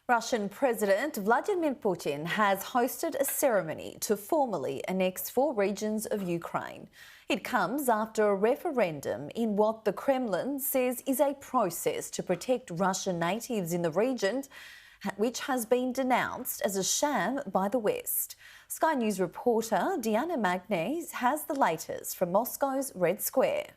Russian President Vladimir Putin has hosted a ceremony to formally annex 4 regions of Ukraine. It comes after a referendum in what the Kremlin says is a process to protect Russian natives in the region, which has been denounced as a sham by the West. Sky News reporter Diana Magnez has the latest from Moscow's Red Square.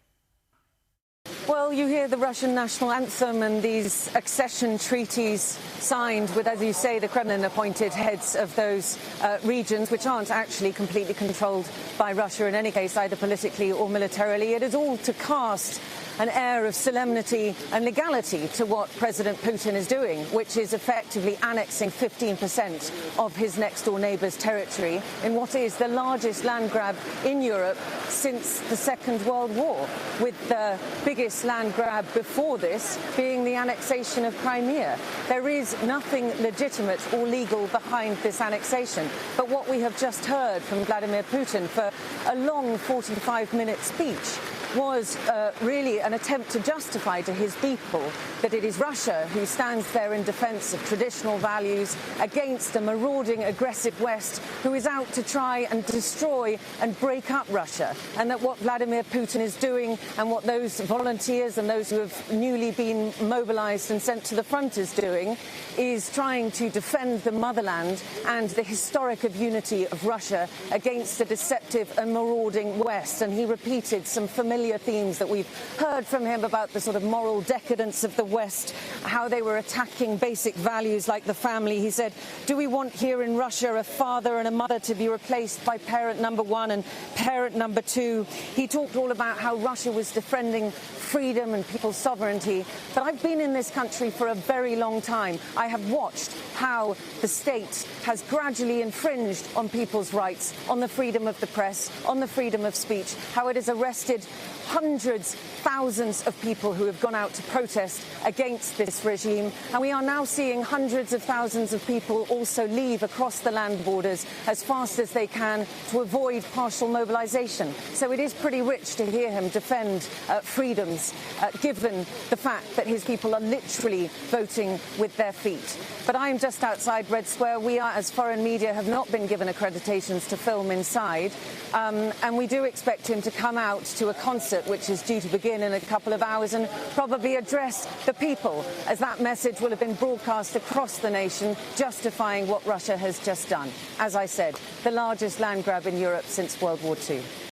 Well, you hear the Russian national anthem and these accession treaties signed with, as you say, the Kremlin-appointed heads of those regions, which aren't actually completely controlled by Russia in any case, either politically or militarily. It is all to cast an air of solemnity and legality to what President Putin is doing, which is effectively annexing 15% of his next-door neighbour's territory in what is the largest land grab in Europe since the Second World War, with the biggest land grab before this being the annexation of Crimea. There is nothing legitimate or legal behind this annexation, but what we have just heard from Vladimir Putin for a long 45-minute speech was really an attempt to justify to his people that it is Russia who stands there in defence of traditional values against a marauding, aggressive West who is out to try and destroy and break up Russia, and that what Vladimir Putin is doing and what those volunteers and those who have newly been mobilised and sent to the front is doing is trying to defend the motherland and the historic unity of Russia against a deceptive and marauding West. And he repeated some familiar themes that we've heard from him about the sort of moral decadence of the West, how they were attacking basic values like the family. He said, do we want here in Russia a father and a mother to be replaced by parent number 1 and parent number 2? He talked all about how Russia was defending freedom and people's sovereignty. But I've been in this country for a very long time. I have watched how the state has gradually infringed on people's rights, on the freedom of the press, on the freedom of speech, how it has arrested hundreds, thousands of people who have gone out to protest against this regime. And we are now seeing hundreds of thousands of people also leave across the land borders as fast as they can to avoid partial mobilisation. So it is pretty rich to hear him defend freedoms, given the fact that his people are literally voting with their feet. But I am just outside Red Square. We are, as foreign media, have not been given accreditations to film inside. And we do expect him to come out to a concert which is due to begin in a couple of hours and probably address the people, as that message will have been broadcast across the nation, justifying what Russia has just done. As I said, the largest land grab in Europe since World War II.